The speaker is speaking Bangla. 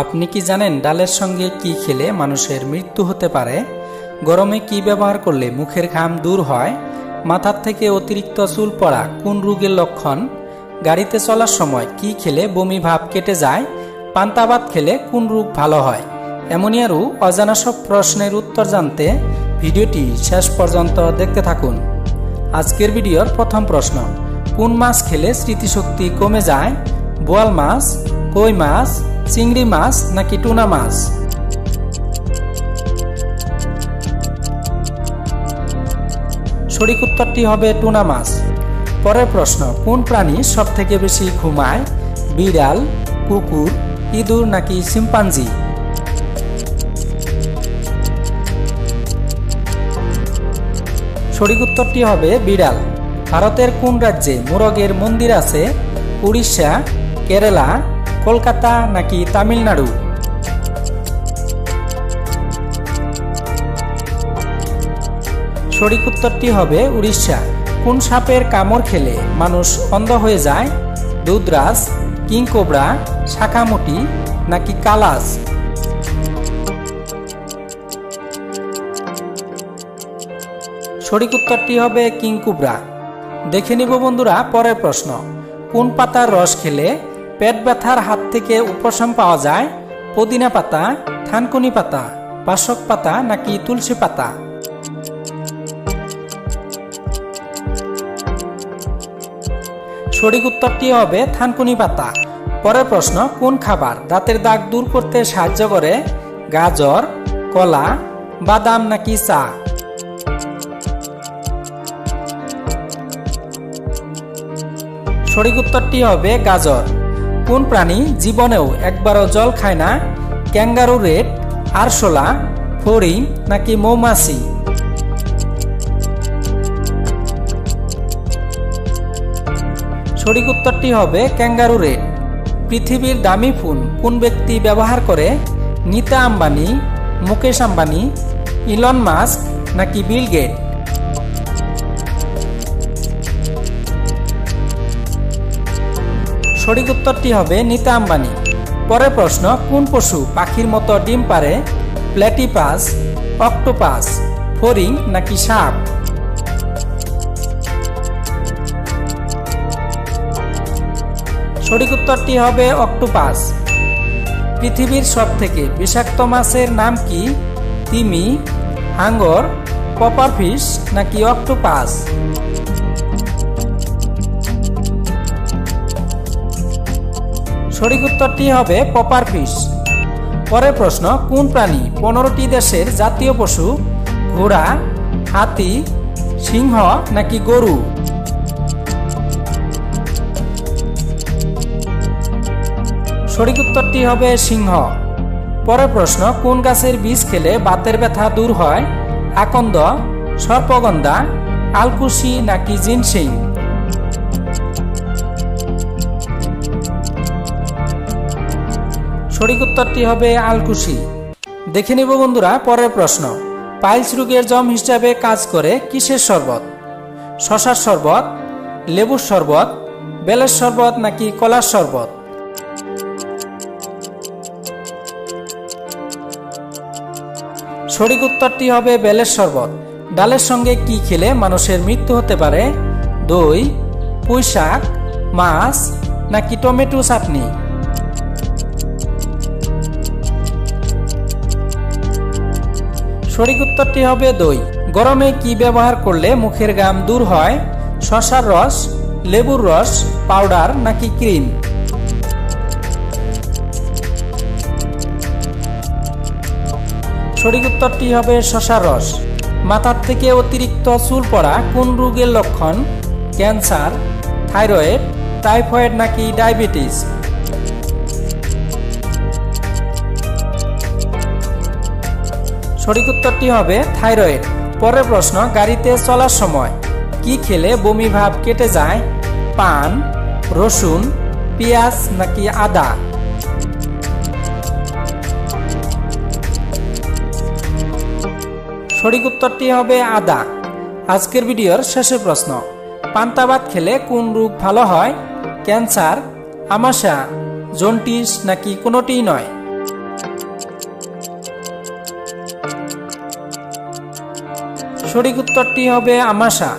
আপনি কি জানেন ডালের সঙ্গে কি খেলে মানুষের মৃত্যু হতে পারে? গরমে কি ব্যবহার করলে মুখের ঘাম দূর হয়? মাথার থেকে অতিরিক্ত চুল পড়া কোন রোগের লক্ষণ? গাড়িতে চলার সময় কি খেলে বমি ভাব কেটে যায়? পান্তা ভাত খেলে কোন রোগ ভালো হয়? এমনই আরও অজানা সব প্রশ্নের উত্তর জানতে ভিডিওটি শেষ পর্যন্ত দেখতে থাকুন। আজকের ভিডিওর প্রথম প্রশ্ন, কোন মাছ খেলে স্মৃতিশক্তি কমে যায়? বোয়াল মাছ, কই মাছ, চিংড়ি মাছ নাকি টুনা মাছ? সঠিক উত্তরটি হবে টুনা মাছ। পরের প্রশ্ন, কোন প্রাণী সব থেকে বেশি ঘুমায়? বিড়াল, কুকুর, ইঁদুর নাকি শিম্পাঞ্জি? সঠিক উত্তরটি হবে বিড়াল। ভারতের কোন রাজ্যে মোরগের মন্দির আছে? উড়িষ্যা, কেরালা, কলকাতা নাকি তামিলনাড়ু? সঠিক উত্তরটি হবে উড়িষ্যা। কোন সাপের কামড় খেলে মানুষ অন্ধ হয়ে যায়? দুধরাজ, কিংকোবরা, শাখামুটি নাকি কালাজ? সঠিক উত্তরটি হবে কিংকোবরা। দেখে নিব বন্ধুরা পরের প্রশ্ন, কোন পাতার রস খেলে পেট ব্যথার হাত থেকে উপশম পাওয়া যায়? পুদিনা পাতা, থানকুনি পাতা, বাসক পাতা নাকি তুলসী পাতা? সঠিক উত্তরটি হবে থানকুনি পাতা। পরের প্রশ্ন, কোন খাবার দাঁতের দাগ দূর করতে সাহায্য করে? গাজর, কলা, বাদাম নাকি চা? সঠিক উত্তরটি হবে গাজর। কোন প্রাণী জীবনেও একবারও জল খায় না? ক্যাঙ্গারু রেট, আরশোলা, হরিণ নাকি মৌমাছি? সঠিক উত্তরটি হবে ক্যাঙ্গারু রেট। পৃথিবীর দামি ফোন কোন ব্যক্তি ব্যবহার করে? নীতা আম্বানি, মুকেশ আম্বানি, ইলন মাস্ক নাকি বিল গেট? সঠিক উত্তরটি হবে নীতা আম্বানি। পরের প্রশ্ন, কোন পশু পাখির মতো ডিম পারে? প্ল্যাটিপাস, অক্টোপাস, ফড়িং নাকি সাপ? সঠিক উত্তরটি হবে অক্টোপাস। পৃথিবীর সবথেকে বিষাক্ত মাছের নাম কি? তিমি, হাঙ্গর, কপারফিশ নাকি অক্টোপাস? সঠিক উত্তরটি হবে কপারফিশ। পরের প্রশ্ন, কোন প্রাণী 15টি দেশের জাতীয় পশু? ঘোড়া, হাতি, সিংহ নাকি গরু? সঠিক উত্তরটি হবে সিংহ। পরের প্রশ্ন, কোন গাছের বীজ খেলে বাতের ব্যথা দূর হয়? আকন্দ, সর্পগন্ধা, আলকুশি নাকি জিনসিং? সঠিক উত্তরটি হবে আলকুশি। দেখে নিব বন্ধুরা পরের প্রশ্ন, পাইলস রোগের জম হিসাবে কাজ করে কিসের শরবত? শশার শরবত, লেবুর শরবত, বেলের শরবত নাকি কলার শরবত? সঠিক উত্তরটি হবে বেলের শরবত। ডালের সঙ্গে কি খেলে মানুষের মৃত্যু হতে পারে? দই, পুঁইশাক, মাছ নাকি টমেটো চাটনি? সঠিক উত্তরটি হবে দই। গরমে কি ব্যবহার করলে মুখের ঘাম দূর হয়? শসার রস, লেবুর রস, পাউডার নাকি ক্রিম? সঠিক উত্তরটি হবে শসার রস। মাথার থেকে অতিরিক্ত চুল পড়া কোন রোগের লক্ষণ? ক্যান্সার, থাইরয়েড, টাইফয়েড নাকি ডায়াবেটিস? সঠিক উত্তরটি হবে থাইরয়েড। পরের প্রশ্ন, গাড়িতে চলার সময় কি খেলে বমি ভাব কেটে যায়? পান, রসুন, পেঁয়াজ নাকি আদা? সঠিক উত্তরটি হবে আদা। আজকের ভিডিওর শেষের প্রশ্ন, পান্তা ভাত খেলে কোন রোগ ভালো হয়? ক্যান্সার, আমাশা, জন্ডিস নাকি কোনোটিই নয়? সঠিক উত্তরটি হবে আমাশা।